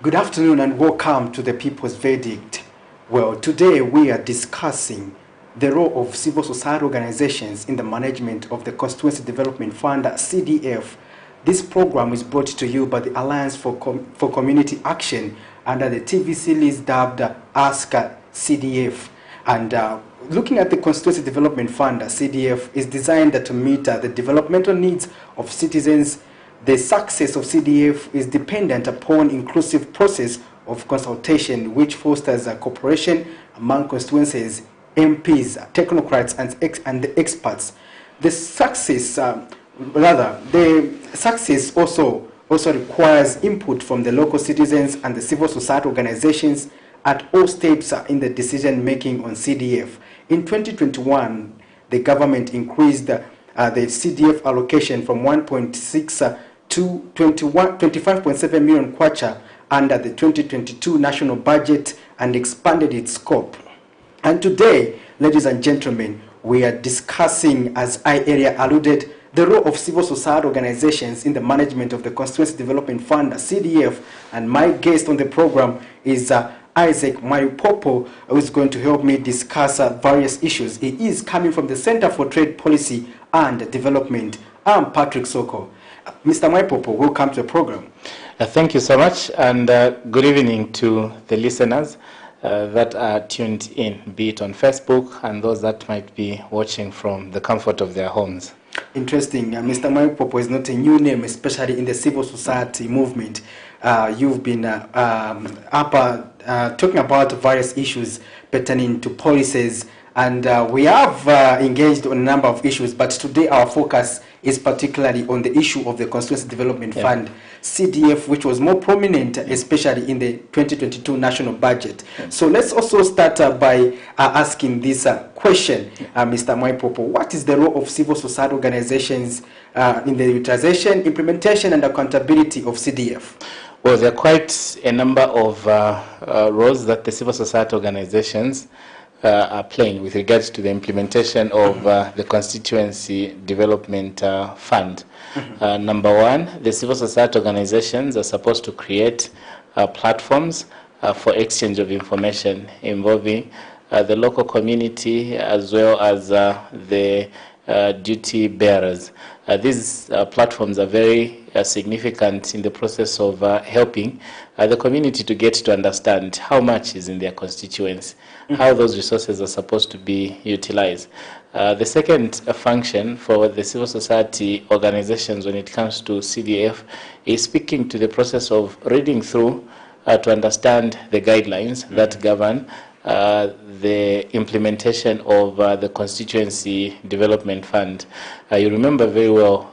Good afternoon and welcome to the People's Verdict. Well, today we are discussing the role of civil society organizations in the management of the Constituency Development Fund, CDF. This program is brought to you by the Alliance for Community Action under the TV series dubbed Ask CDF. And looking at the Constituency Development Fund, CDF is designed to meet the developmental needs of citizens. The success of CDF is dependent upon inclusive process of consultation which fosters cooperation among constituencies, MPs, technocrats, and the experts. The success also requires input from the local citizens and the civil society organizations at all steps in the decision making on CDF. In 2021, the government increased the CDF allocation from 1.6 to 25.7 million kwacha under the 2022 national budget and expanded its scope. And today, ladies and gentlemen, we are discussing, as I earlier alluded, the role of civil society organizations in the management of the Constituency Development Fund, CDF. And my guest on the program is MWAIPOPO, who is going to help me discuss various issues. He is coming from the Center for Trade Policy and Development. I'm Patrick Soko. Mr. MWAIPOPO, welcome to the program. Thank you so much, and good evening to the listeners that are tuned in, be it on Facebook and those that might be watching from the comfort of their homes. Interesting. Mr. MWAIPOPO is not a new name, especially in the civil society movement. You've been talking about various issues pertaining to policies, and we have engaged on a number of issues, but today our focus is particularly on the issue of the Constituency Development Fund, CDF, which was more prominent, especially in the 2022 national budget. So let's also start by asking this question, Mr. MWAIPOPO. What is the role of civil society organizations in the utilization, implementation, and accountability of CDF? Well, there are quite a number of roles that the civil society organizations are playing with regards to the implementation of the Constituency Development Fund. Number one, the civil society organizations are supposed to create platforms for exchange of information involving the local community as well as the duty bearers. These platforms are very significant in the process of helping the community to get to understand how much is in their constituents, how those resources are supposed to be utilized. The second function for the civil society organizations when it comes to CDF is speaking to the process of reading through to understand the guidelines that govern the implementation of the Constituency Development Fund. You remember very well,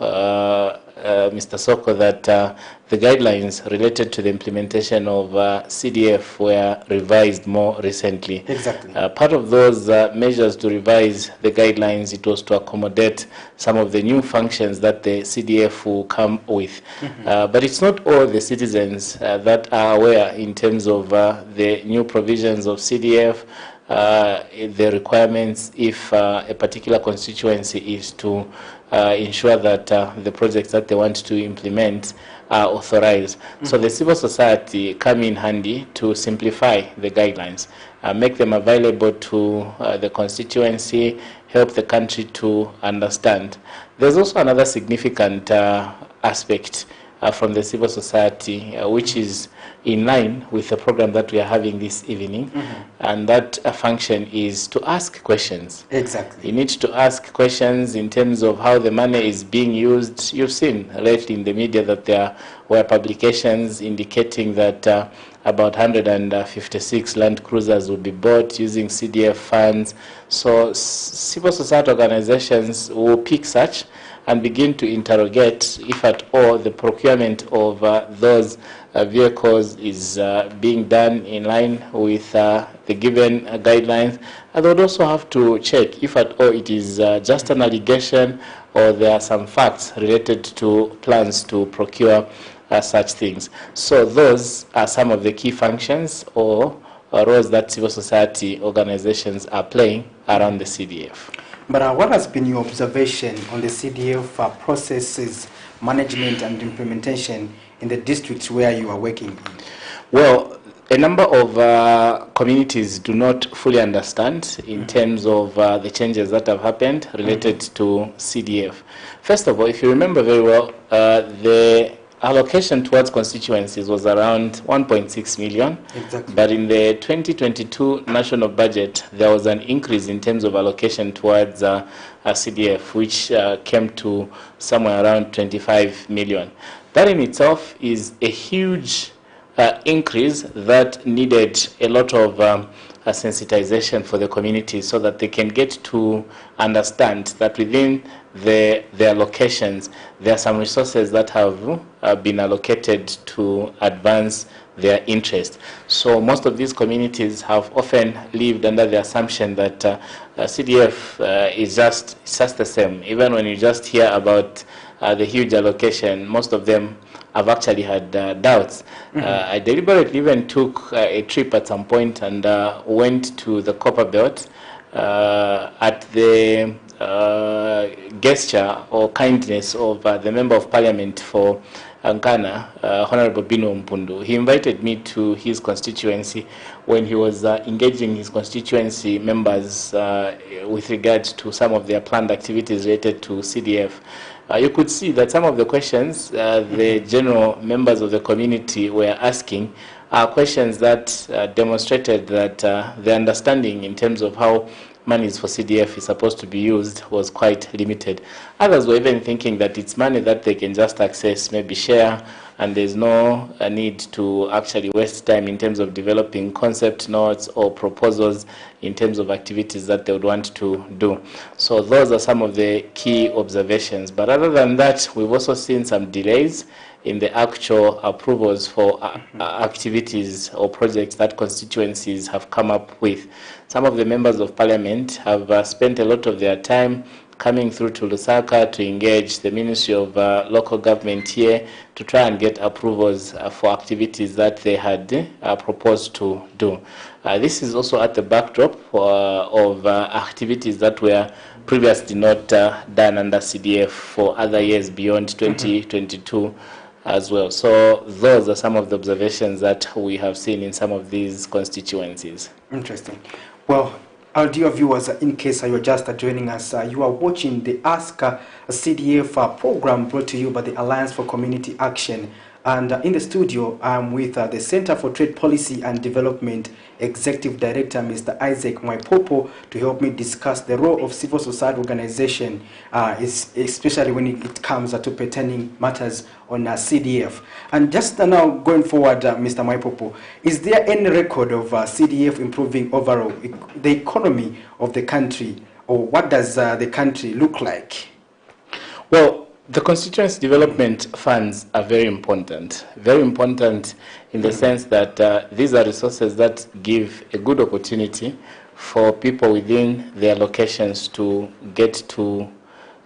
Mr. Soko, that the guidelines related to the implementation of CDF were revised more recently. Exactly. Part of those measures to revise the guidelines, it was to accommodate some of the new functions that the CDF will come with. But it's not all the citizens that are aware in terms of the new provisions of CDF, the requirements if a particular constituency is to ensure that the projects that they want to implement are authorized. So the civil society come in handy to simplify the guidelines, make them available to the constituency, help the country to understand. There's also another significant aspect from the civil society, which is in line with the program that we are having this evening, and that function is to ask questions. Exactly. You need to ask questions in terms of how the money is being used. You've seen lately in the media that there were publications indicating that about 156 land cruisers will be bought using CDF funds. So civil society organizations will pick such and begin to interrogate if at all the procurement of those vehicles is being done in line with the given guidelines. And they would also have to check if at all it is just an allegation or there are some facts related to plans to procure such things. So those are some of the key functions or roles that civil society organizations are playing around the CDF. But what has been your observation on the CDF processes, management and implementation in the districts where you are working in? Well, a number of communities do not fully understand in terms of the changes that have happened related to CDF. First of all, if you remember very well, the allocation towards constituencies was around 1.6 million. Exactly. But in the 2022 national budget, there was an increase in terms of allocation towards a CDF, which came to somewhere around 25 million. That in itself is a huge increase that needed a lot of sensitization for the community so that they can get to understand that within their locations there are some resources that have been allocated to advance their interest. So most of these communities have often lived under the assumption that CDF is just the same. Even when you just hear about the huge allocation, most of them I've actually had doubts. I deliberately even took a trip at some point and went to the Copper Belt at the gesture or kindness of the Member of Parliament for Ankana, Honorable Bino Mpundu. He invited me to his constituency when he was engaging his constituency members with regards to some of their planned activities related to CDF. You could see that some of the questions the general members of the community were asking are questions that demonstrated that the understanding in terms of how monies for CDF is supposed to be used was quite limited. Others were even thinking that it's money that they can just access, maybe share, and there's no need to actually waste time in terms of developing concept notes or proposals in terms of activities that they would want to do. So those are some of the key observations. But other than that, we've also seen some delays in the actual approvals for activities or projects that constituencies have come up with. Some of the members of parliament have spent a lot of their time coming through to Lusaka to engage the Ministry of Local Government here to try and get approvals for activities that they had proposed to do. This is also at the backdrop of activities that were previously not done under CDF for other years beyond 2022 as well. So those are some of the observations that we have seen in some of these constituencies. Interesting. Well, our dear viewers, in case you're just joining us, you are watching the Ask CDF program brought to you by the Alliance for Community Action. And in the studio, I'm with the Center for Trade Policy and Development Executive Director, Mr. Isaac MWAIPOPO, to help me discuss the role of civil society organization, especially when it comes to pertaining matters on CDF. And just now going forward, Mr. MWAIPOPO, is there any record of CDF improving overall the economy of the country, or what does the country look like? Well, the constituency development funds are very important in the sense that these are resources that give a good opportunity for people within their locations to get to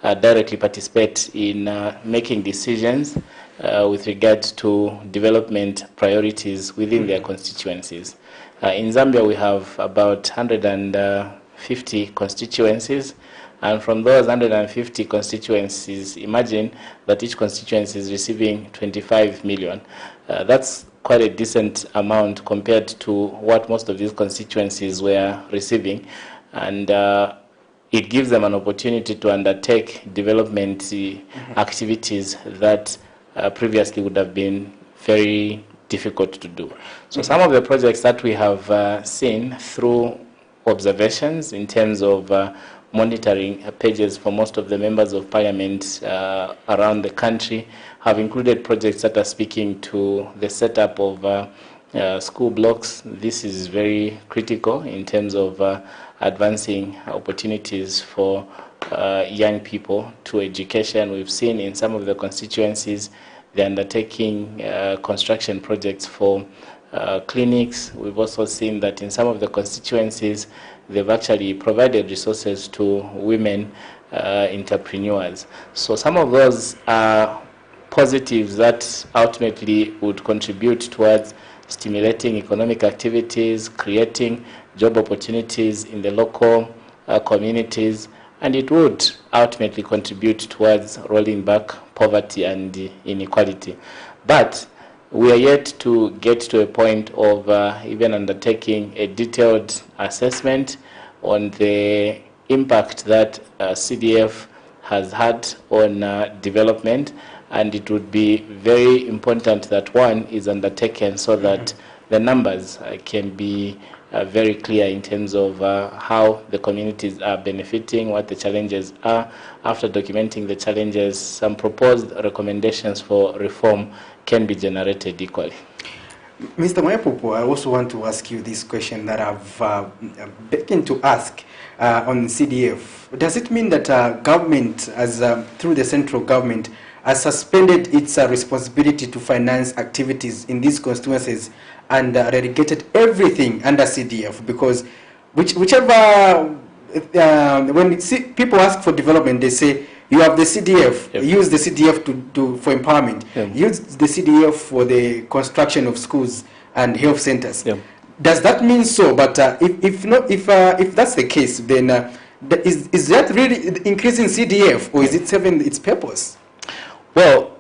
directly participate in making decisions with regards to development priorities within their constituencies. In Zambia, we have about 150 constituencies. And from those 150 constituencies, imagine that each constituency is receiving 25 million. That's quite a decent amount compared to what most of these constituencies were receiving. And it gives them an opportunity to undertake development activities that previously would have been very difficult to do. So some of the projects that we have seen through observations in terms of monitoring pages for most of the members of parliament around the country have included projects that are speaking to the setup of school blocks. This is very critical in terms of advancing opportunities for young people to education. We've seen in some of the constituencies they're undertaking construction projects for clinics. We've also seen that in some of the constituencies they've actually provided resources to women entrepreneurs. So some of those are positives that ultimately would contribute towards stimulating economic activities, creating job opportunities in the local communities, and it would ultimately contribute towards rolling back poverty and inequality. But We are yet to get to a point of even undertaking a detailed assessment on the impact that CDF has had on development, and it would be very important that one is undertaken so that the numbers can be very clear in terms of how the communities are benefiting, what the challenges are. After documenting the challenges, some proposed recommendations for reform can be generated equally. Mr. MWAIPOPO, I also want to ask you this question that I've begun to ask on CDF. Does it mean that government, as through the central government, has suspended its responsibility to finance activities in these constituencies and relegated everything under CDF? Because whichever, when people ask for development, they say, you have the CDF, yep. Use the CDF for empowerment, yep. Use the CDF for the construction of schools and health centers. Yep. Does that mean so? But if that's the case, then is that really increasing CDF, or is it serving its purpose? Well,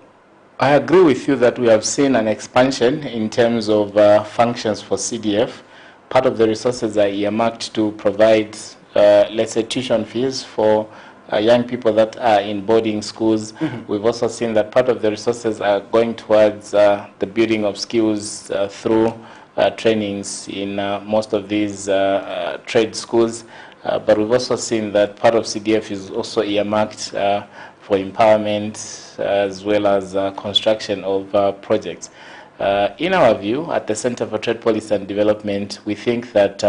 I agree with you that we have seen an expansion in terms of functions for CDF. Part of the resources are earmarked to provide, let's say, tuition fees for young people that are in boarding schools. We've also seen that part of the resources are going towards the building of skills through trainings in most of these trade schools. But we've also seen that part of CDF is also earmarked for empowerment as well as construction of projects. In our view, at the Center for Trade Policy and Development, we think that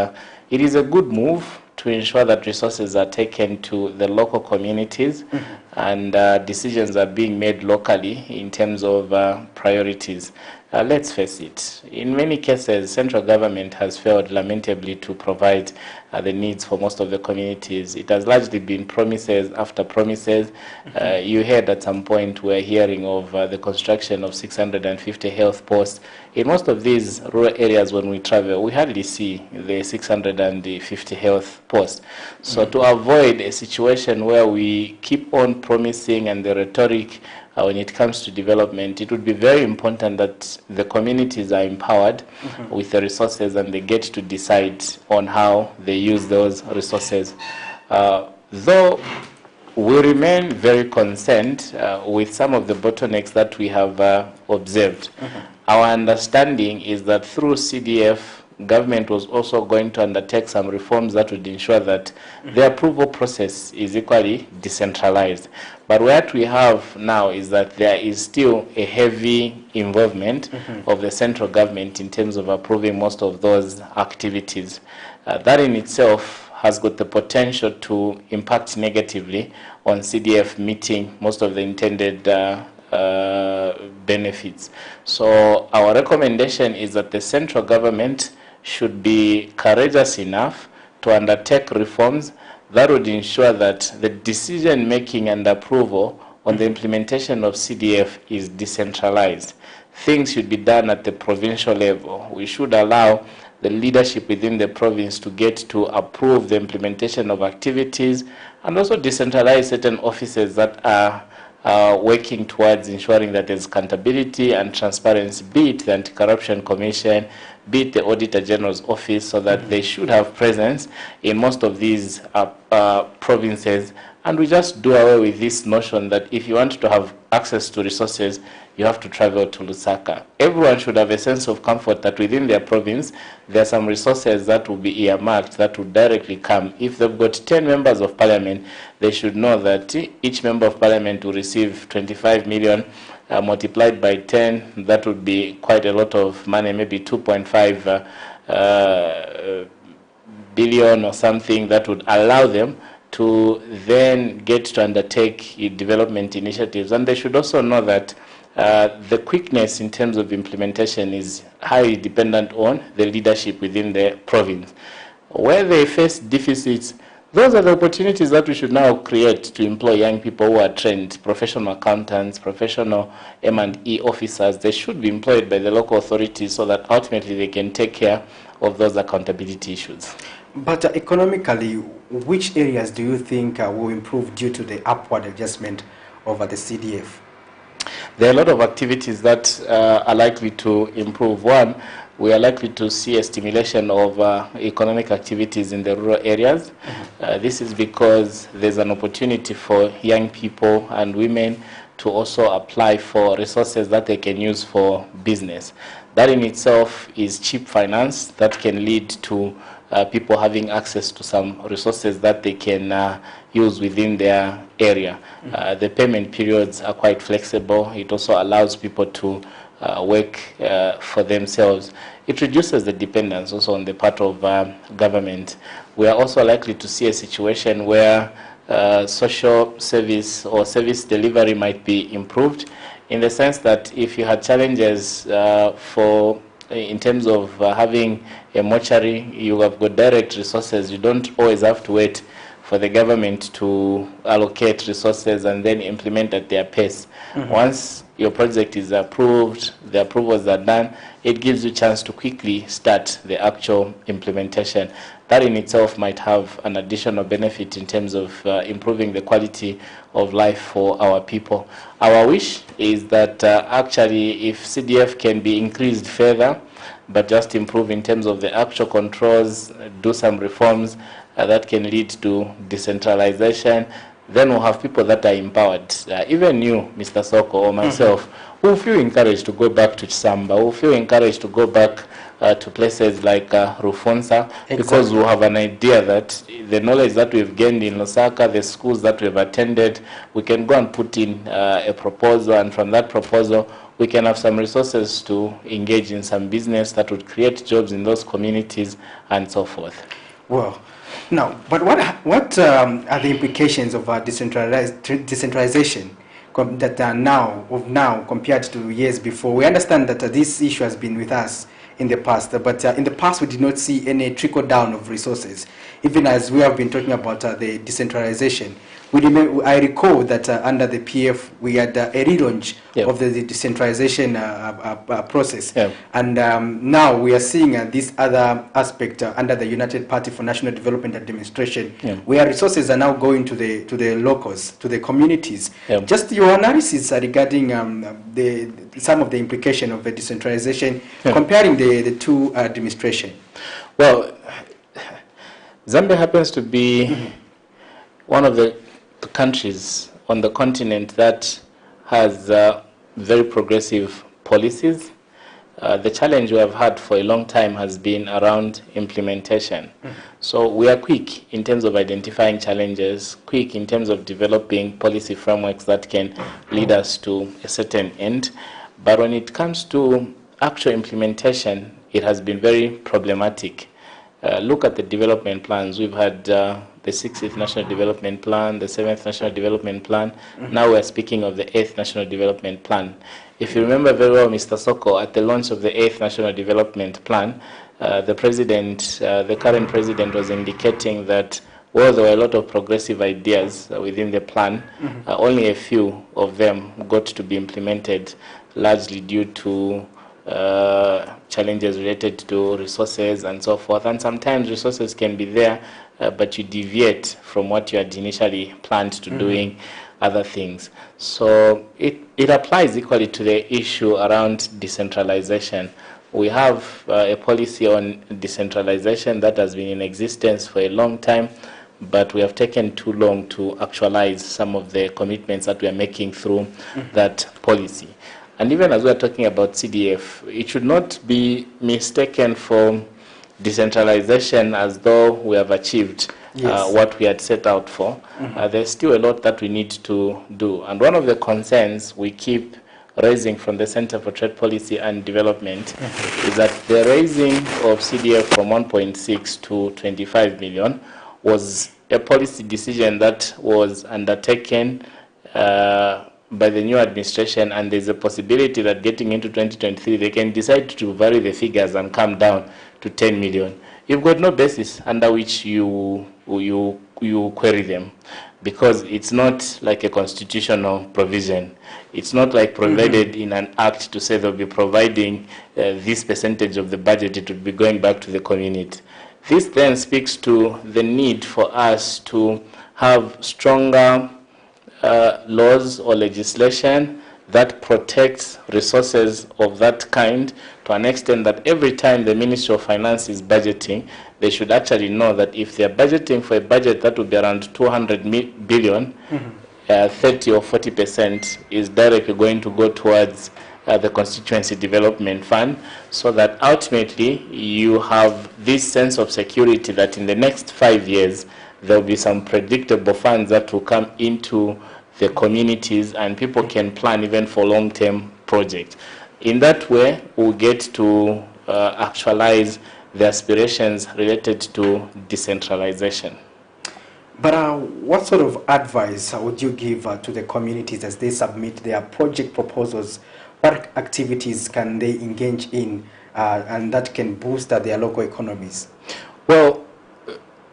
it is a good move to ensure that resources are taken to the local communities and decisions are being made locally in terms of priorities. Let's face it, in many cases, central government has failed lamentably to provide the needs for most of the communities. It has largely been promises after promises. You heard at some point we're hearing of the construction of 650 health posts. In most of these rural areas when we travel, we hardly see the 650 health posts. So to avoid a situation where we keep on promising and the rhetoric when it comes to development, it would be very important that the communities are empowered with the resources and they get to decide on how they use those resources. Though we remain very concerned with some of the bottlenecks that we have observed. Our understanding is that through CDF, government was also going to undertake some reforms that would ensure that the approval process is equally decentralized. But what we have now is that there is still a heavy involvement of the central government in terms of approving most of those activities. That in itself has got the potential to impact negatively on CDF meeting most of the intended benefits. So our recommendation is that the central government should be courageous enough to undertake reforms that would ensure that the decision making and approval on the implementation of CDF is decentralized. Things should be done at the provincial level. We should allow the leadership within the province to get to approve the implementation of activities and also decentralize certain offices that are working towards ensuring that there's accountability and transparency, be it the Anti-Corruption Commission, be it the Auditor General's Office, so that they should have presence in most of these provinces. And we just do away with this notion that if you want to have access to resources, you have to travel to Lusaka. Everyone should have a sense of comfort that within their province, there are some resources that will be earmarked that will directly come. If they've got 10 members of parliament, they should know that each member of parliament will receive 25 million multiplied by 10. That would be quite a lot of money, maybe 2.5 billion or something that would allow them to then get to undertake development initiatives. And they should also know that the quickness in terms of implementation is highly dependent on the leadership within the province. Where they face deficits, those are the opportunities that we should now create to employ young people who are trained, professional accountants, professional M&E officers. They should be employed by the local authorities so that ultimately they can take care of those accountability issues. But economically, which areas do you think will improve due to the upward adjustment over the CDF? There are a lot of activities that are likely to improve. One, we are likely to see a stimulation of economic activities in the rural areas. This is because there's an opportunity for young people and women to also apply for resources that they can use for business. That in itself is cheap finance that can lead to people having access to some resources that they can use within their area. The payment periods are quite flexible. It also allows people to work for themselves. It reduces the dependence also on the part of government. We are also likely to see a situation where social service or service delivery might be improved, in the sense that if you had challenges in terms of having a mortuary, you have got direct resources. You don't always have to wait for the government to allocate resources and then implement at their pace. Once your project is approved, the approvals are done, it gives you a chance to quickly start the actual implementation. That in itself might have an additional benefit in terms of improving the quality of life for our people. Our wish is that actually if CDF can be increased further, but just improve in terms of the actual controls, do some reforms that can lead to decentralization, then we'll have people that are empowered. Even you, Mr. Soko, or myself, who feel encouraged to go back to Samba, who feel encouraged to go back to places like Rufunsa, because we have an idea that the knowledge that we've gained in Lusaka, the schools that we've attended, we can go and put in a proposal, and from that proposal, we can have some resources to engage in some business that would create jobs in those communities and so forth. Well, now, but what are the implications of decentralization that are now compared to years before? We understand that this issue has been with us in the past, but in the past we did not see any trickle down of resources. Even as we have been talking about the decentralization, I recall that under the PF we had a relaunch of the decentralization process, and now we are seeing this other aspect under the United Party for National Development Administration, where resources are now going to the locals, to the communities. Just your analysis regarding some of the implication of the decentralization, comparing the two administration. Well, Zambia happens to be one of the countries on the continent that has very progressive policies. The challenge we have had for a long time has been around implementation. So we are quick in terms of identifying challenges, quick in terms of developing policy frameworks that can lead us to a certain end. But when it comes to actual implementation, it has been very problematic. Look at the development plans. We've had the 6th National Development Plan, the 7th National Development Plan. Now we're speaking of the 8th National Development Plan. If you remember very well, Mr. Soko, at the launch of the 8th National Development Plan, the current president was indicating that while there were a lot of progressive ideas within the plan, only a few of them got to be implemented, largely due to challenges related to resources and so forth. And sometimes resources can be there, but you deviate from what you had initially planned to doing other things. So it applies equally to the issue around decentralization. We have a policy on decentralization that has been in existence for a long time, but we have taken too long to actualize some of the commitments that we are making through that policy. And even as we are talking about CDF, it should not be mistaken for decentralization as though we have achieved what we had set out for. There's still a lot that we need to do. And one of the concerns we keep raising from the Center for Trade Policy and Development is that the raising of CDF from 1.6 to 25 million was a policy decision that was undertaken by the new administration, and there's a possibility that getting into 2023 they can decide to vary the figures and come down to 10 million. You've got no basis under which you query them, because it's not like a constitutional provision. It's not like provided in an act to say they'll be providing this percentage of the budget, it would be going back to the community. This then speaks to the need for us to have stronger laws or legislation that protects resources of that kind to an extent that every time the Ministry of Finance is budgeting, they should actually know that if they're budgeting for a budget that would be around 200 billion, 30 or 40% is directly going to go towards the Constituency Development Fund, so that ultimately you have this sense of security that in the next 5 years there will be some predictable funds that will come into the communities and people can plan even for long-term projects. In that way, we'll get to actualize the aspirations related to decentralization. But what sort of advice would you give to the communities as they submit their project proposals? What activities can they engage in and that can boost their local economies? Well,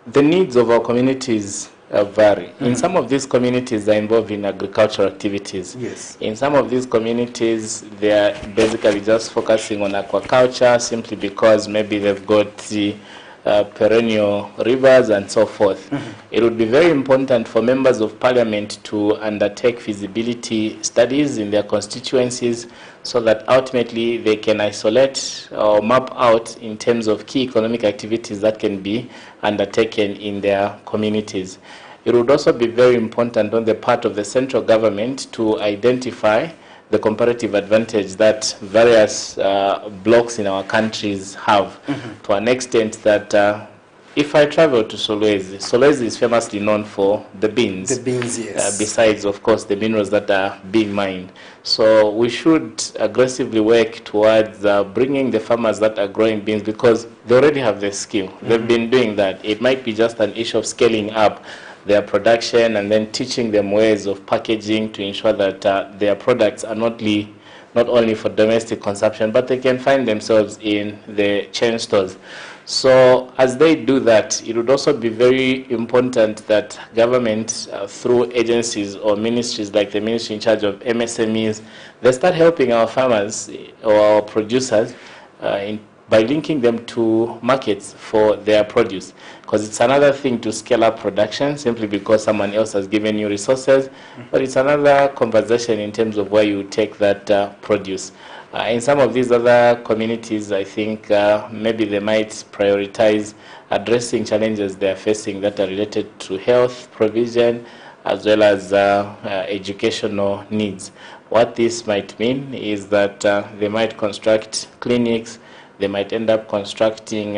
the needs of our communities vary. In some of these communities, they're involved in agricultural activities. Yes. In some of these communities, they're basically just focusing on aquaculture simply because maybe they've got the perennial rivers and so forth. It would be very important for members of parliament to undertake feasibility studies in their constituencies so that ultimately they can isolate or map out in terms of key economic activities that can be undertaken in their communities. It would also be very important on the part of the central government to identify the comparative advantage that various blocks in our countries have, to an extent that if I travel to Solwezi, Solwezi is famously known for the beans. The beans, yes. Besides, of course, the minerals that are being mined. So we should aggressively work towards bringing the farmers that are growing beans, because they already have the skill. They've been doing that. It might be just an issue of scaling up their production and then teaching them ways of packaging to ensure that their products are not only for domestic consumption, but they can find themselves in the chain stores. So as they do that, it would also be very important that government, through agencies or ministries like the ministry in charge of MSMEs, they start helping our farmers or our producers by linking them to markets for their produce. Because it's another thing to scale up production simply because someone else has given you resources, but it's another conversation in terms of where you take that produce. In some of these other communities, I think maybe they might prioritize addressing challenges they are facing that are related to health provision as well as educational needs. What this might mean is that they might construct clinics, they might end up constructing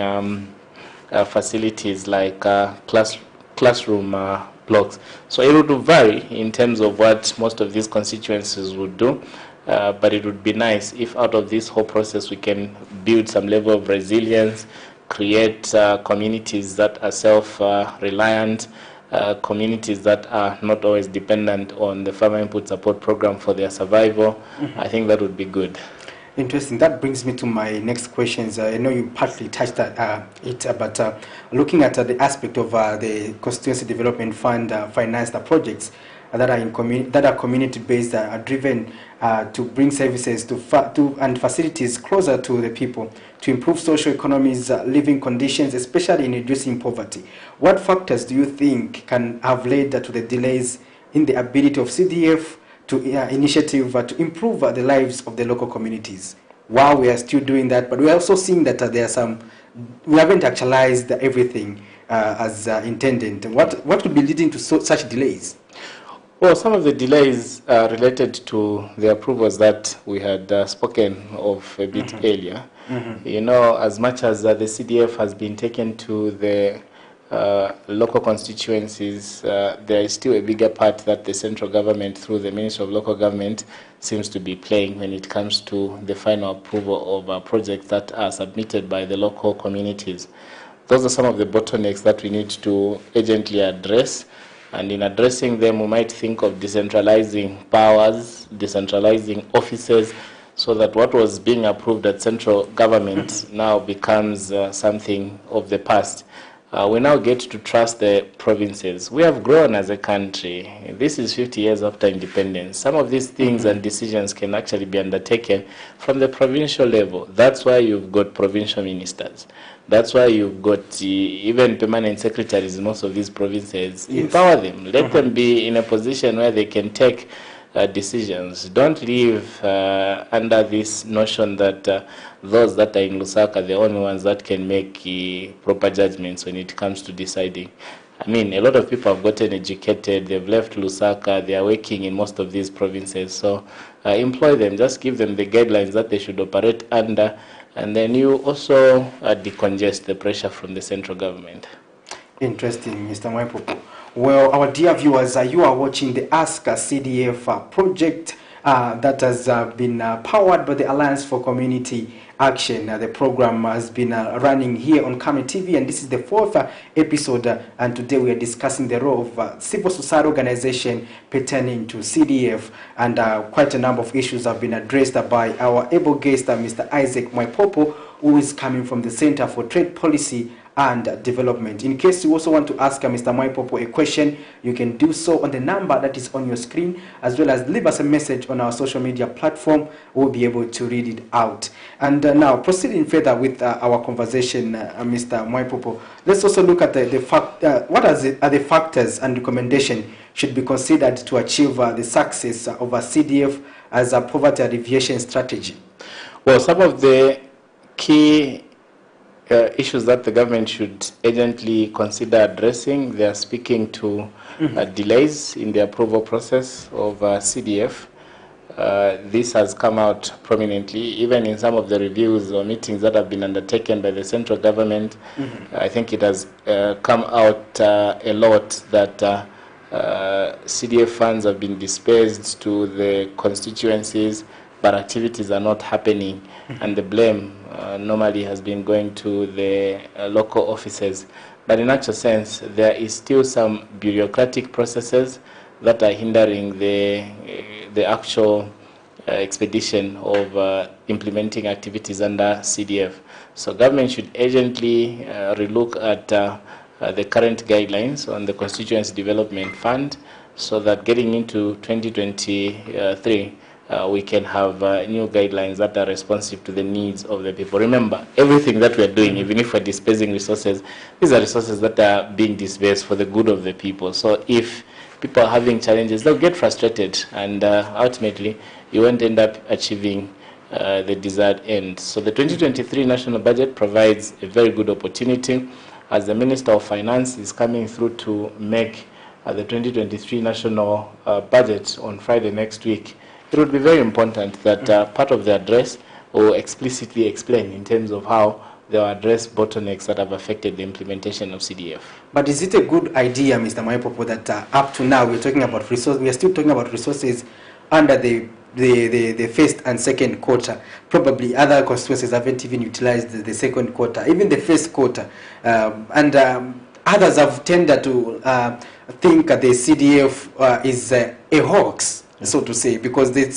facilities like classroom blocks. So it would vary in terms of what most of these constituencies would do. But it would be nice if out of this whole process we can build some level of resilience, create communities that are self-reliant, communities that are not always dependent on the Farmer Input Support Program for their survival. I think that would be good. Interesting. That brings me to my next questions. I know you partly touched it, but looking at the aspect of the Constituency Development Fund finance the projects that are community-based, are driven to bring services and facilities closer to the people, to improve social economies, living conditions, especially in reducing poverty. What factors do you think can have led to the delays in the ability of CDF to initiative to improve the lives of the local communities? While we are still doing that, but we are also seeing that there are some, we haven't actualized everything as intended. What could be leading to such delays? Well, some of the delays are related to the approvals that we had spoken of a bit earlier. You know, as much as the CDF has been taken to the local constituencies, there is still a bigger part that the central government, through the Ministry of Local Government, seems to be playing when it comes to the final approval of projects that are submitted by the local communities. Those are some of the bottlenecks that we need to urgently address. And in addressing them, we might think of decentralizing powers, decentralizing offices, so that what was being approved at central government now becomes something of the past. We now get to trust the provinces. We have grown as a country. This is 50 years after independence. Some of these things and decisions can actually be undertaken from the provincial level. That's why you've got provincial ministers. That's why you've got even permanent secretaries in most of these provinces. Yes. Empower them. Let them be in a position where they can take decisions. Don't live under this notion that those that are in Lusaka are the only ones that can make proper judgments when it comes to deciding. I mean, a lot of people have gotten educated, they've left Lusaka, they are working in most of these provinces. So employ them, just give them the guidelines that they should operate under, and then you also decongest the pressure from the central government. Interesting, Mr. MWAIPOPO. Well, our dear viewers, you are watching the Ask CDF project that has been powered by the Alliance for Community Action. The program has been running here on Kame TV, and this is the 4th episode, and today we are discussing the role of civil society organization pertaining to CDF, and quite a number of issues have been addressed by our able guest, Mr. Isaac MWAIPOPO, who is coming from the Center for Trade Policy and Development. In case you also want to ask Mr. MWAIPOPO a question, you can do so on the number that is on your screen, as well as leave us a message on our social media platform. We'll be able to read it out. And now, proceeding further with our conversation, Mr. MWAIPOPO, let's also look at the fact, what are the factors and recommendations should be considered to achieve the success of a CDF as a poverty alleviation strategy? Well, some of the key issues that the government should urgently consider addressing, they are speaking to delays in the approval process of CDF. This has come out prominently, even in some of the reviews or meetings that have been undertaken by the central government. I think it has come out a lot that CDF funds have been dispersed to the constituencies, but activities are not happening, and the blame normally has been going to the local offices. But in actual sense, there is still some bureaucratic processes that are hindering the actual expedition of implementing activities under CDF. So government should urgently relook at the current guidelines on the Constituency Development Fund, so that getting into 2023, we can have new guidelines that are responsive to the needs of the people. Remember, everything that we are doing, even if we're dispersing resources, these are resources that are being dispersed for the good of the people. So if people are having challenges, they'll get frustrated, and ultimately you won't end up achieving the desired end. So the 2023 national budget provides a very good opportunity, as the Minister of Finance is coming through to make the 2023 national budget on Friday next week. It would be very important that part of the address will explicitly explain in terms of how they will address bottlenecks that have affected the implementation of CDF. But is it a good idea, Mr. MWAIPOPO, that up to now we're talking about resources, we are still talking about resources under the first and second quarter? Probably other constituencies haven't even utilized the second quarter, even the first quarter, and others have tended to think that the CDF is a hoax, so to say, because they're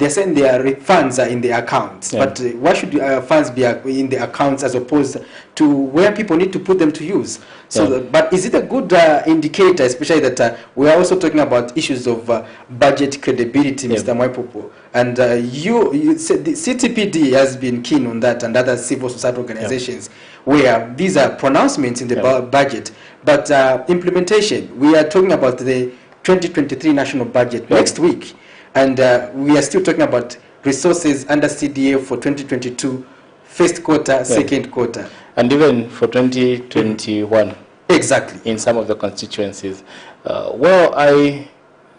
saying their funds are in the accounts. But why should funds be in the accounts as opposed to where people need to put them to use? So, but is it a good indicator, especially that we are also talking about issues of budget credibility, Mr. MWAIPOPO? And you said the CTPD has been keen on that, and other civil society organizations, where these are pronouncements in the budget, but implementation. We are talking about the 2023 national budget next week, and we are still talking about resources under CDF for 2022, first quarter, second quarter. And even for 2021. Exactly. In some of the constituencies. Well, I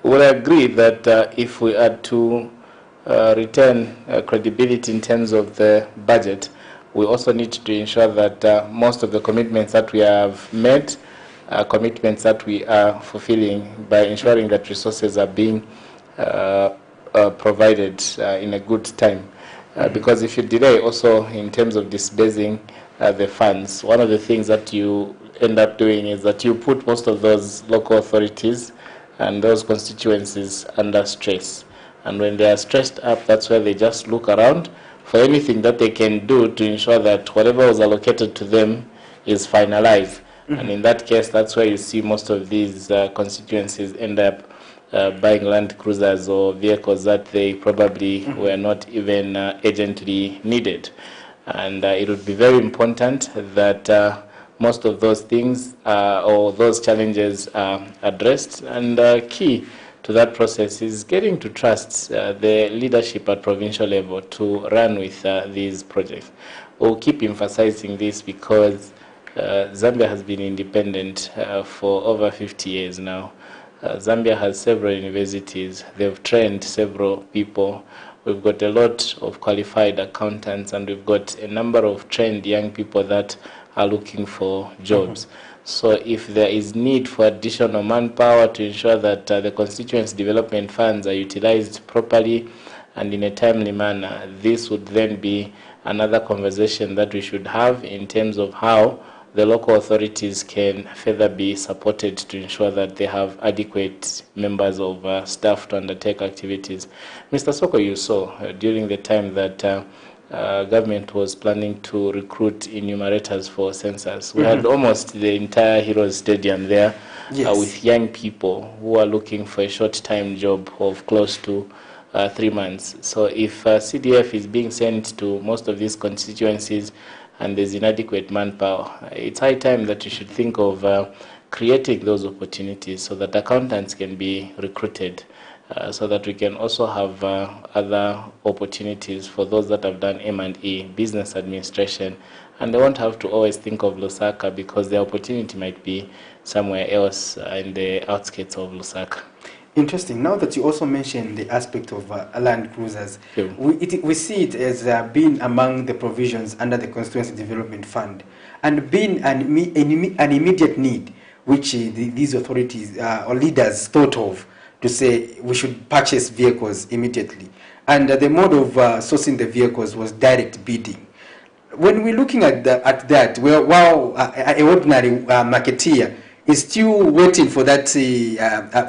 would agree that if we are to return credibility in terms of the budget, we also need to ensure that most of the commitments that we have made, commitments that we are fulfilling by ensuring that resources are being provided in a good time. Because if you delay also in terms of disbursing the funds, one of the things that you end up doing is that you put most of those local authorities and those constituencies under stress. And when they are stressed up, that's where they just look around for anything that they can do to ensure that whatever was allocated to them is finalized. And in that case, that's where you see most of these constituencies end up buying land cruisers or vehicles that they probably were not even urgently needed. And it would be very important that most of those things or those challenges are addressed. And key to that process is getting to trust the leadership at provincial level to run with these projects. We'll keep emphasizing this because Zambia has been independent for over 50 years now. Zambia has several universities. They've trained several people. We've got a lot of qualified accountants, and we've got a number of trained young people that are looking for jobs. So if there is need for additional manpower to ensure that the constituency development funds are utilized properly and in a timely manner, this would then be another conversation that we should have in terms of how the local authorities can further be supported to ensure that they have adequate members of staff to undertake activities. Mr. Soko, you saw during the time that government was planning to recruit enumerators for census. We had almost the entire Heroes Stadium there with young people who are looking for a short-time job of close to 3 months. So if CDF is being sent to most of these constituencies and there's inadequate manpower, it's high time that you should think of creating those opportunities so that accountants can be recruited. So that we can also have other opportunities for those that have done M&E, business administration, and they won't have to always think of Lusaka because the opportunity might be somewhere else in the outskirts of Lusaka. Interesting. Now that you also mentioned the aspect of land cruisers, we see it as being among the provisions under the Constituency Development Fund and being an immediate need which these authorities or leaders thought of to say we should purchase vehicles immediately. And the mode of sourcing the vehicles was direct bidding. When we're looking at that, well, while an ordinary marketeer is still waiting for that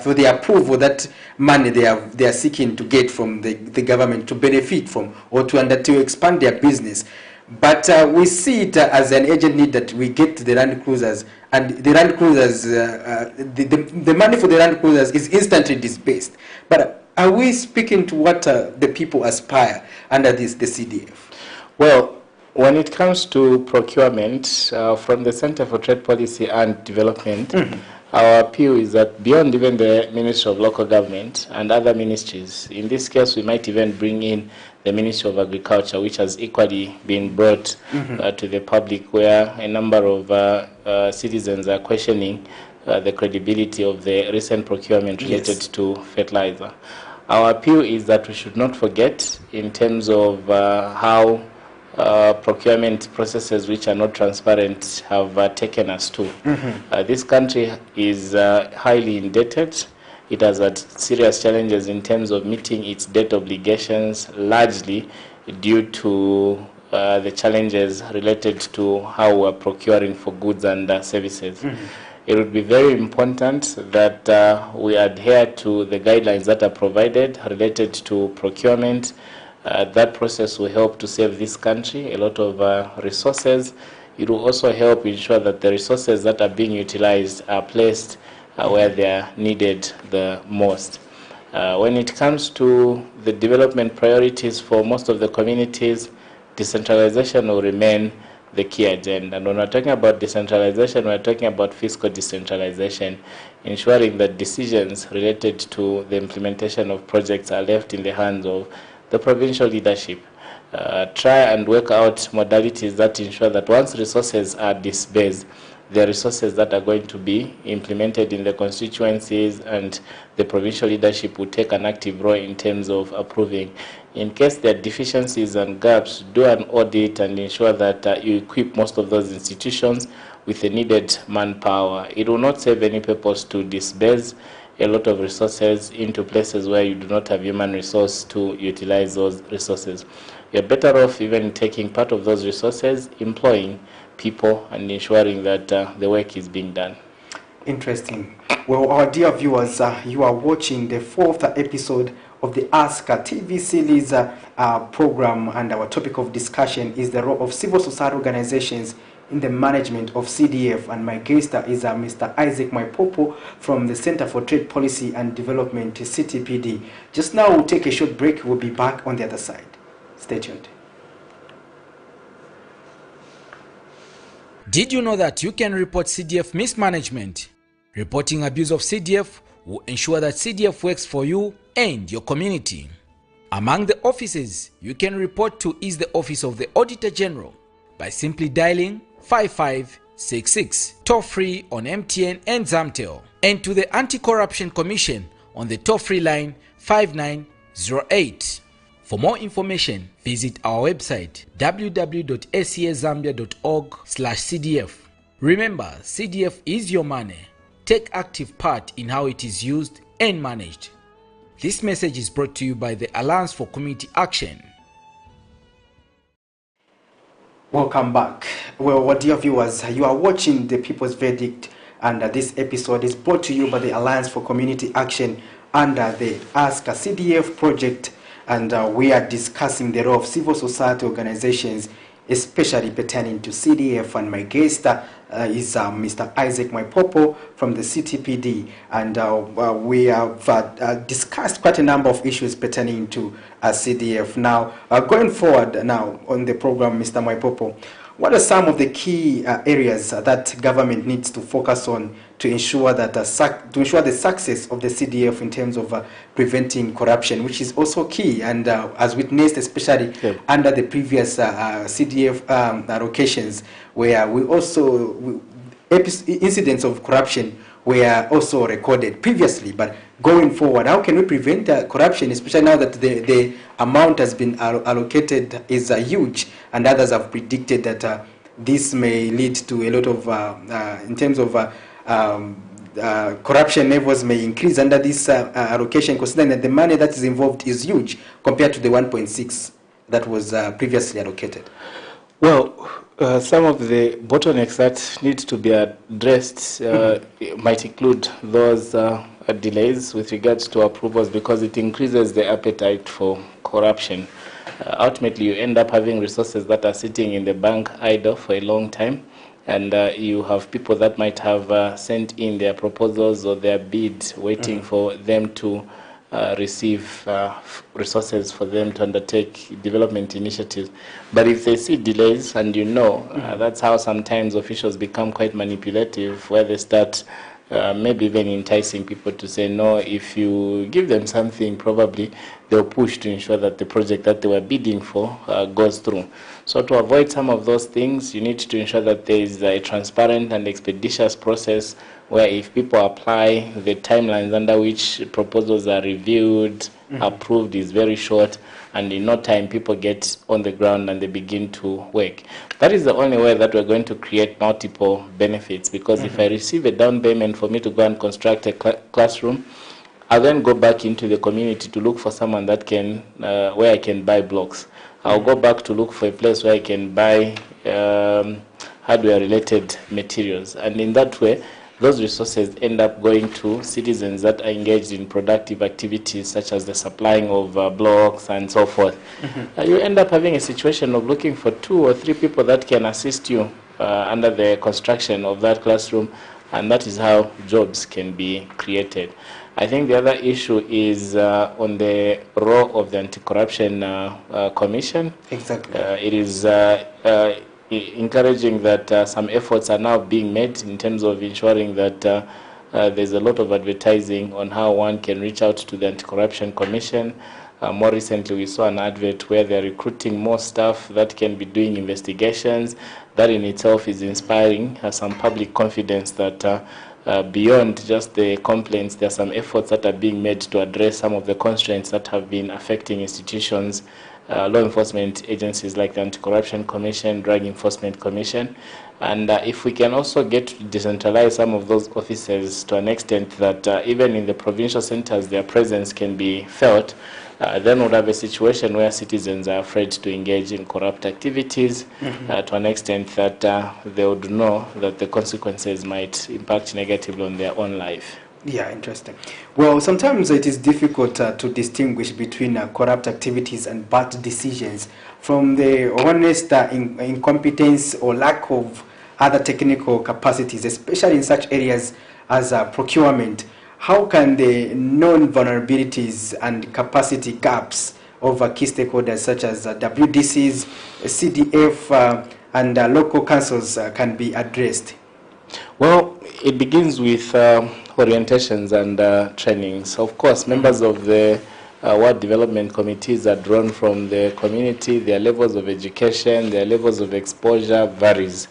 for the approval that money they are seeking to get from the government to benefit from or to expand their business. But we see it as an urgent need that we get the Land Cruisers, and the Land Cruisers, the money for the Land Cruisers is instantly disbursed. But are we speaking to what the people aspire under the CDF? Well, when it comes to procurement, from the Center for Trade Policy and Development, our appeal is that beyond even the Ministry of Local Government and other ministries, in this case we might even bring in the Ministry of Agriculture, which has equally been brought to the public, where a number of citizens are questioning the credibility of the recent procurement related to fertilizer. Our appeal is that we should not forget in terms of how procurement processes which are not transparent have taken us to. This country is highly indebted. It has had serious challenges in terms of meeting its debt obligations, largely due to the challenges related to how we're procuring for goods and services. It would be very important that we adhere to the guidelines that are provided related to procurement. That process will help to save this country a lot of resources. It will also help ensure that the resources that are being utilized are placed where they are needed the most. When it comes to the development priorities for most of the communities, decentralization will remain the key agenda. And when we're talking about decentralization, we're talking about fiscal decentralization, ensuring that decisions related to the implementation of projects are left in the hands of the provincial leadership. Try and work out modalities that ensure that once resources are disbursed, the resources that are going to be implemented in the constituencies, and the provincial leadership will take an active role in terms of approving. In case there are deficiencies and gaps, do an audit and ensure that you equip most of those institutions with the needed manpower. It will not serve any purpose to disburse a lot of resources into places where you do not have human resource to utilize those resources. You're better off even taking part of those resources, employing people, and ensuring that the work is being done. Interesting. Well, our dear viewers, you are watching the 4th episode of the Ask TV series program, and our topic of discussion is the role of civil society organizations in the management of CDF, and my guest is Mr. MWAIPOPO from the Center for Trade Policy and Development, CTPD. Just now we'll take a short break. We'll be back on the other side. Stay tuned. Did you know that you can report CDF mismanagement? Reporting abuse of CDF will ensure that CDF works for you and your community. Among the offices you can report to is the Office of the Auditor General by simply dialing 5566, toll-free on MTN and Zamtel, and to the Anti-Corruption Commission on the toll-free line 5908. For more information, visit our website www.scazambia.org/CDF. Remember, CDF is your money. Take active part in how it is used and managed. This message is brought to you by the Alliance for Community Action. Welcome back. Well, dear viewers, you are watching The People's Verdict, and this episode is brought to you by the Alliance for Community Action under the Ask a CDF project, and we are discussing the role of civil society organizations, especially pertaining to CDF, and my guest is Mr. Isaac MWAIPOPO from the CTPD, and we have discussed quite a number of issues pertaining to CDF. Now, going forward now on the program, Mr. MWAIPOPO, what are some of the key areas that government needs to focus on to ensure that the success of the CDF in terms of preventing corruption, which is also key, and as witnessed especially under the previous CDF allocations, where incidents of corruption were also recorded previously. But going forward, how can we prevent corruption, especially now that the amount has been allocated is huge, and others have predicted that this may lead to a lot of, in terms of corruption levels may increase under this allocation, considering that the money that is involved is huge compared to the 1.6 that was previously allocated? Well, some of the bottlenecks that need to be addressed might include those delays with regards to approvals, because it increases the appetite for corruption. Ultimately, you end up having resources that are sitting in the bank idle for a long time, and you have people that might have sent in their proposals or their bids waiting for them to receive resources for them to undertake development initiatives. But if they see delays, and that's how sometimes officials become quite manipulative, where they start maybe even enticing people to say no. If you give them something, probably they'll push to ensure that the project that they were bidding for goes through. So to avoid some of those things, you need to ensure that there is a transparent and expeditious process where if people apply, the timelines under which proposals are reviewed, approved is very short, and in no time people get on the ground and they begin to work. That is the only way that we're going to create multiple benefits, because if I receive a down payment for me to go and construct a classroom, I'll then go back into the community to look for someone that can, where I can buy blocks. I'll go back to look for a place where I can buy hardware-related materials. And in that way, those resources end up going to citizens that are engaged in productive activities, such as the supplying of blocks and so forth. You end up having a situation of looking for 2 or 3 people that can assist you under the construction of that classroom, and that is how jobs can be created. I think the other issue is on the role of the Anti-Corruption Commission. Exactly. It is encouraging that some efforts are now being made in terms of ensuring that there's a lot of advertising on how one can reach out to the Anti-Corruption Commission. More recently, we saw an advert where they're recruiting more staff that can be doing investigations. That in itself is inspiring some public confidence that beyond just the complaints, there are some efforts that are being made to address some of the constraints that have been affecting institutions, law enforcement agencies like the Anti-Corruption Commission, Drug Enforcement Commission. And if we can also get to decentralize some of those offices to an extent that even in the provincial centers their presence can be felt, then we'll have a situation where citizens are afraid to engage in corrupt activities to an extent that they would know that the consequences might impact negatively on their own life. Yeah, interesting. Well, sometimes it is difficult to distinguish between corrupt activities and bad decisions from the honest incompetence or lack of other technical capacities, especially in such areas as procurement. How can the known vulnerabilities and capacity gaps of key stakeholders such as WDCs, CDF, and local councils can be addressed? Well, it begins with orientations and trainings. Of course, members of the ward development committees are drawn from the community. Their levels of education, their levels of exposure varies.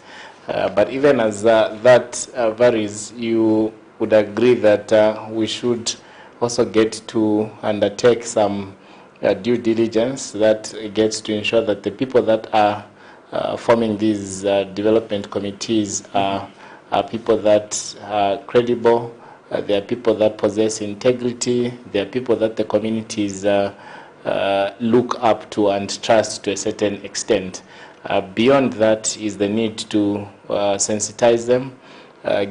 But even as that varies, you would agree that we should also get to undertake some due diligence that gets to ensure that the people that are forming these development committees are people that are credible. They are people that possess integrity. They are people that the communities look up to and trust to a certain extent. Beyond that is the need to sensitize them,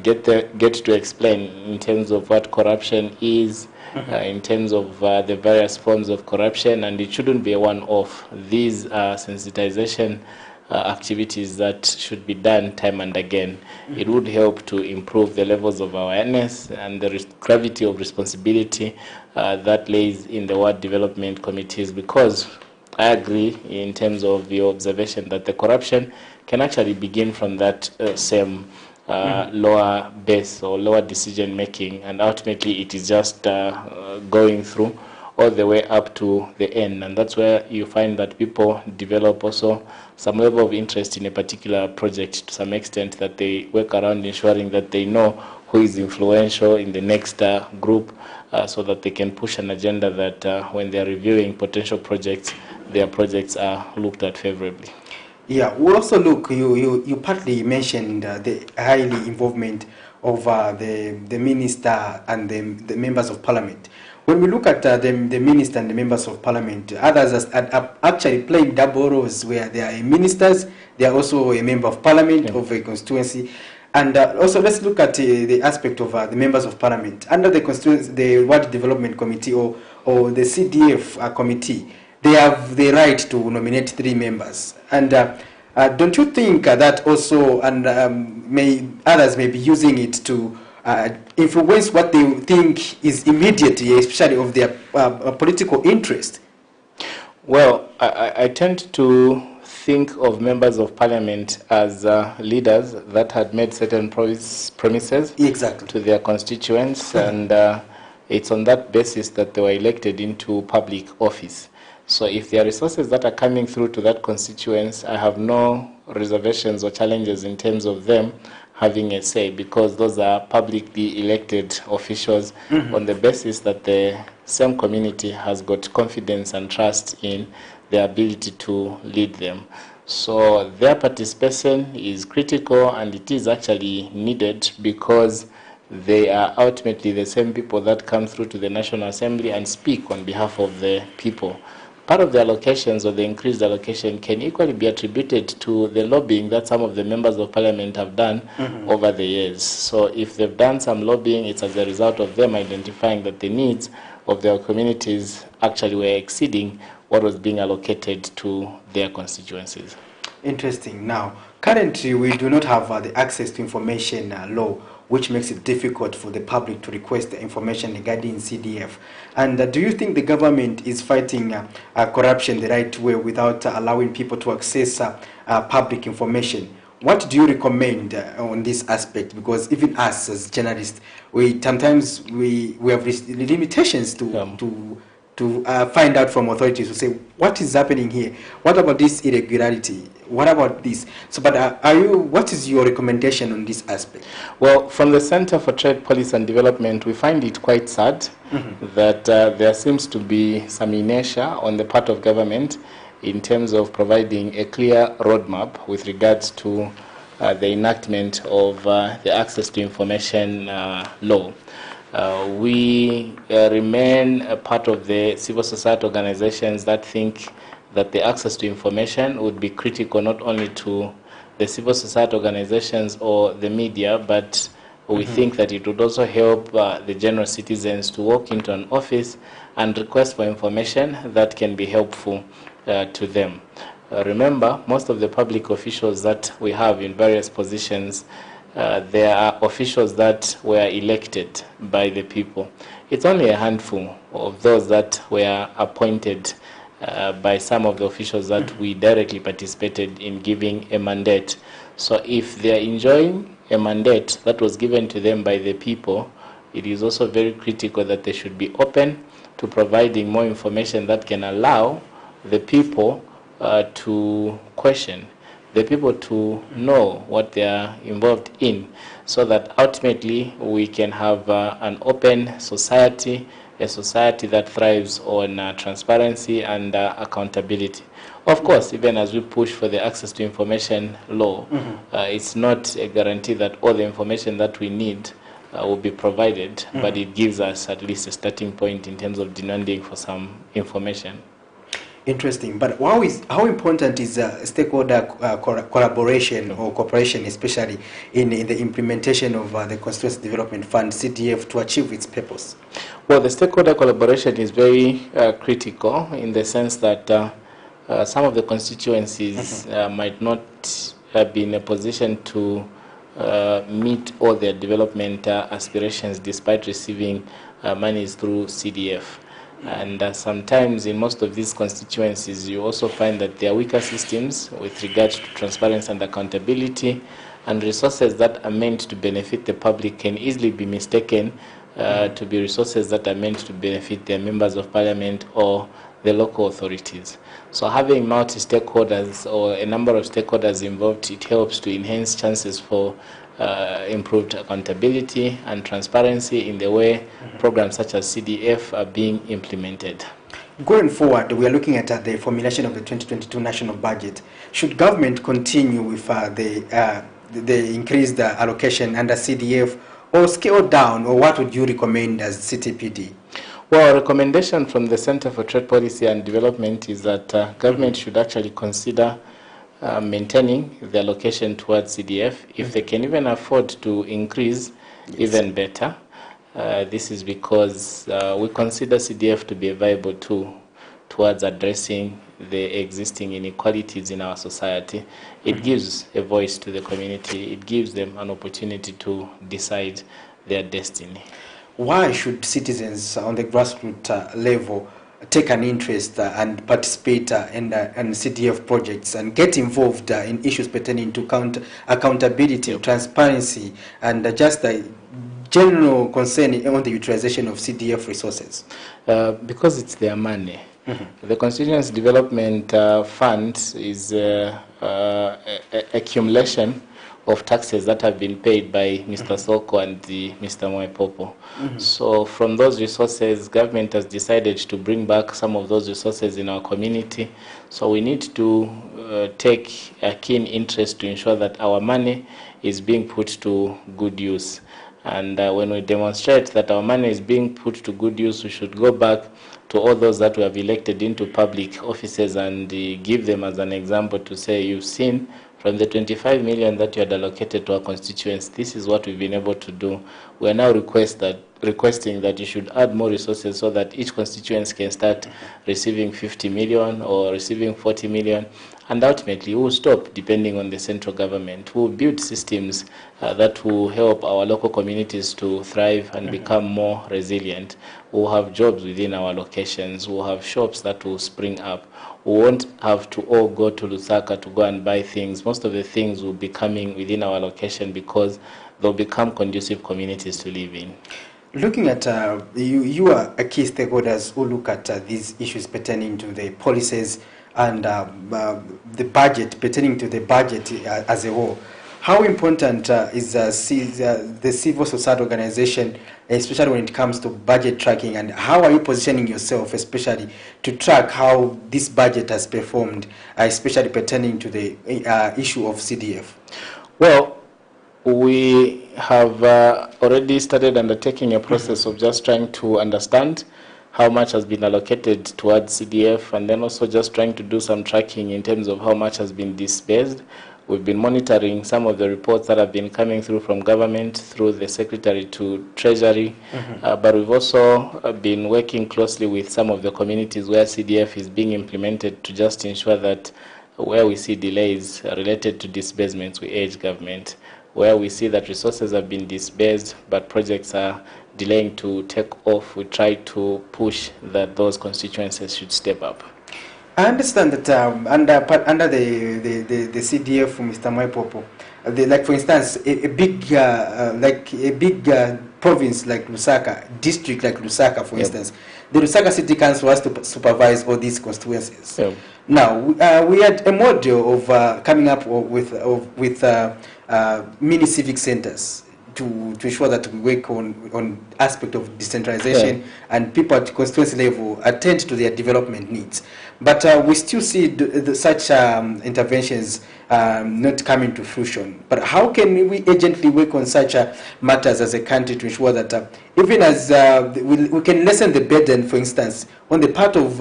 get to explain in terms of what corruption is, in terms of the various forms of corruption, and it shouldn't be a one-off. These are sensitization activities that should be done time and again. It would help to improve the levels of awareness and the gravity of responsibility that lays in the ward development committees, because I agree in terms of your observation that the corruption can actually begin from that same lower base or lower decision making, and ultimately it is just going through all the way up to the end, and that's where you find that people develop also some level of interest in a particular project to some extent, that they work around ensuring that they know who is influential in the next group, so that they can push an agenda that when they are reviewing potential projects, their projects are looked at favorably. Yeah, we also look, you partly mentioned the highly involvement of the minister and the members of parliament. When we look at the minister and the members of parliament, others are actually playing double roles, where they are ministers, they are also a member of parliament of a constituency. And also let's look at the aspect of the members of parliament. Under the constituency, the Ward Development Committee or the CDF committee, they have the right to nominate 3 members. And don't you think that also, and others may be using it to influence what they think is immediately, especially of their political interest? Well, I tend to think of members of parliament as leaders that had made certain promises to their constituents, and it's on that basis that they were elected into public office. So if there are resources that are coming through to that constituents, I have no reservations or challenges in terms of them having a say, because those are publicly elected officials on the basis that the same community has got confidence and trust in their ability to lead them. So their participation is critical, and it is actually needed, because they are ultimately the same people that come through to the National Assembly and speak on behalf of the people. Part of the allocations or the increased allocation can equally be attributed to the lobbying that some of the members of parliament have done over the years. So if they've done some lobbying, it's as a result of them identifying that the needs of their communities actually were exceeding what was being allocated to their constituencies. Interesting. Now, currently we do not have the access to information law, which makes it difficult for the public to request the information regarding CDF. And do you think the government is fighting corruption the right way without allowing people to access public information? What do you recommend on this aspect? Because even us as journalists, we sometimes we have limitations to find out from authorities to say what is happening here. What about this irregularity? What about this? So, but what is your recommendation on this aspect? Well, from the Center for Trade Policy and Development, we find it quite sad that there seems to be some inertia on the part of government in terms of providing a clear roadmap with regards to the enactment of the Access to Information law. We remain a part of the civil society organizations that think that the access to information would be critical not only to the civil society organizations or the media, but we think that it would also help the general citizens to walk into an office and request for information that can be helpful to them. Remember, most of the public officials that we have in various positions, they are officials that were elected by the people. It's only a handful of those that were appointed by some of the officials that we directly participated in giving a mandate. So if they are enjoying a mandate that was given to them by the people, it is also very critical that they should be open to providing more information that can allow the people to question, the people to know what they are involved in, so that ultimately we can have an open society, a society that thrives on transparency and accountability. Of course, even as we push for the access to information law, it's not a guarantee that all the information that we need will be provided, but it gives us at least a starting point in terms of demanding for some information. Interesting. But how important is stakeholder collaboration or cooperation, especially in the implementation of the Constituency Development Fund, CDF, to achieve its purpose? Well, the stakeholder collaboration is very critical in the sense that some of the constituencies might not be in a position to meet all their development aspirations despite receiving monies through CDF. And sometimes in most of these constituencies, you also find that there are weaker systems with regards to transparency and accountability, and resources that are meant to benefit the public can easily be mistaken to be resources that are meant to benefit their members of parliament or the local authorities. So having multi-stakeholders or a number of stakeholders involved, it helps to enhance chances for improved accountability and transparency in the way programs such as CDF are being implemented. Going forward, we are looking at the formulation of the 2022 national budget. Should government continue with the increased allocation under CDF, or scale down, or what would you recommend as CTPD? Well, a recommendation from the Center for Trade Policy and Development is that government should actually consider maintaining the allocation towards CDF. If they can even afford to increase, even better. This is because we consider CDF to be a viable tool towards addressing the existing inequalities in our society. It gives a voice to the community. It gives them an opportunity to decide their destiny. Why should citizens on the grassroots level take an interest and participate in CDF projects and get involved in issues pertaining to accountability, transparency, and just a general concern on the utilization of CDF resources? Because it's their money. The Constituency Development Fund is accumulation of taxes that have been paid by Mr. Soko and Mr. MWAIPOPO. So from those resources, government has decided to bring back some of those resources in our community. So we need to take a keen interest to ensure that our money is being put to good use. And when we demonstrate that our money is being put to good use, we should go back to all those that we have elected into public offices and give them as an example to say, you've seen from the 25 million that you had allocated to our constituents, this is what we've been able to do. We are now requesting that you should add more resources so that each constituency can start receiving 50 million or receiving 40 million. And ultimately, we will stop depending on the central government. We will build systems that will help our local communities to thrive and become more resilient. We will have jobs within our locations. We will have shops that will spring up. We won't have to all go to Lusaka to go and buy things. Most of the things will be coming within our location because they'll become conducive communities to live in. Looking at, you are a key stakeholders who look at these issues pertaining to the policies and the budget, pertaining to the budget as a whole. How important is the civil society organization, especially when it comes to budget tracking, and how are you positioning yourself, especially to track how this budget has performed, especially pertaining to the issue of CDF? Well, we have already started undertaking a process of just trying to understand how much has been allocated towards CDF, and then also just trying to do some tracking in terms of how much has been disbursed. We've been monitoring some of the reports that have been coming through from government, through the Secretary to Treasury, but we've also been working closely with some of the communities where CDF is being implemented to just ensure that where we see delays related to disbursements, we urge government. Where we see that resources have been disbursed but projects are delaying to take off, we try to push that those constituencies should step up. I understand that under the CDF, Mr. MWAIPOPO, like for instance, a big province like Lusaka, district like Lusaka, for instance, the Lusaka City Council has to supervise all these constituencies. Now, we had a model of coming up with mini civic centers to ensure that we work on aspect of decentralization and people at constituency level attend to their development needs. But we still see such interventions not coming to fruition. But how can we urgently work on such matters as a country to ensure that even as we can lessen the burden, for instance, on the part of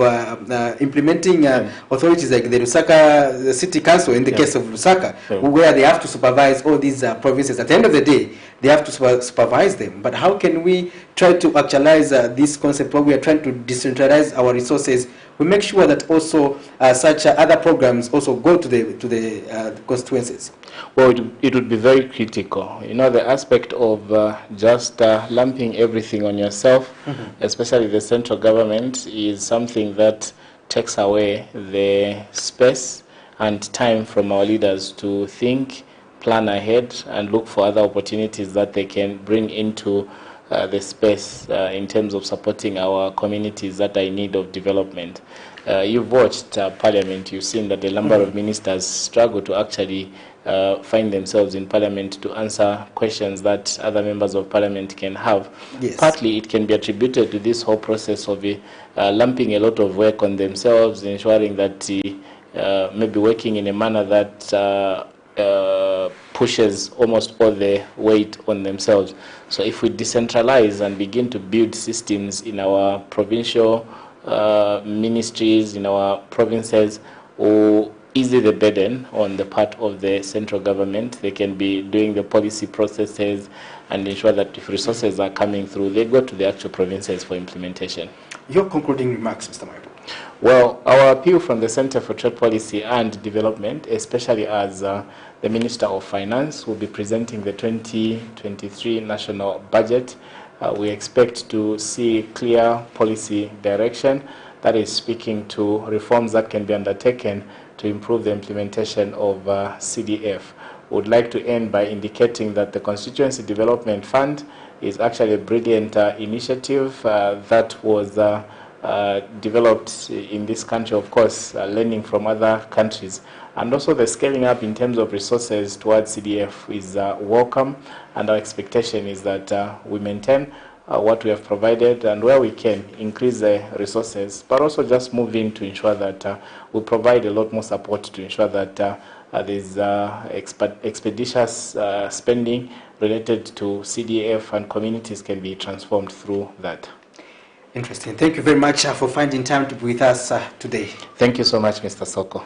implementing authorities like the Lusaka City Council, in the case of Lusaka, where they have to supervise all these provinces. At the end of the day, they have to supervise them. But how can we try to actualize this concept where we are trying to decentralize our resources? We make sure that also such other programs also go to the constituencies. Well, it would be very critical. You know, the aspect of just lumping everything on yourself, especially the central government, is something that takes away the space and time from our leaders to think, plan ahead, and look for other opportunities that they can bring into the space in terms of supporting our communities that are in need of development. You've watched Parliament, you've seen that a number of ministers struggle to actually find themselves in Parliament to answer questions that other members of Parliament can have. Partly it can be attributed to this whole process of lumping a lot of work on themselves, ensuring that maybe working in a manner that pushes almost all the weight on themselves. So if we decentralize and begin to build systems in our provincial ministries, in our provinces, or easy the burden on the part of the central government, they can be doing the policy processes and ensure that if resources are coming through, they go to the actual provinces for implementation. Your concluding remarks, Mr. Maipo. Well, our appeal from the Center for Trade Policy and Development, especially as the Minister of Finance will be presenting the 2023 national budget, we expect to see clear policy direction that is speaking to reforms that can be undertaken to improve the implementation of CDF. We would like to end by indicating that the Constituency Development Fund is actually a brilliant initiative that was developed in this country, of course, learning from other countries. And also the scaling up in terms of resources towards CDF is welcome, and our expectation is that we maintain what we have provided, and where we can increase the resources, but also just move in to ensure that we provide a lot more support to ensure that there's expeditious spending related to CDF, and communities can be transformed through that. Interesting. Thank you very much for finding time to be with us today. Thank you so much, Mr. Soko.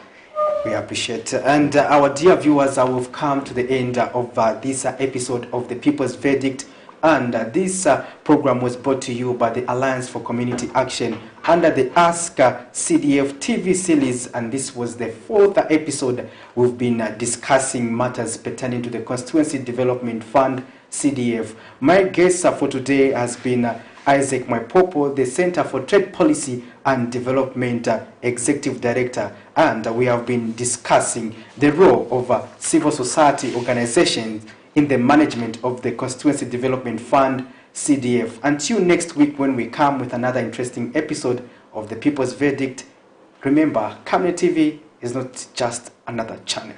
We appreciate it. And our dear viewers, we've come to the end of this episode of The People's Verdict. And this program was brought to you by the Alliance for Community Action under the Ask CDF TV series. And this was the 4th episode. We've been discussing matters pertaining to the Constituency Development Fund, CDF. My guest for today has been Isaac MWAIPOPO, the Center for Trade Policy and Development Executive Director, and we have been discussing the role of civil society organizations in the management of the Constituency Development Fund, CDF. Until next week when we come with another interesting episode of The People's Verdict, remember, Camera TV is not just another channel.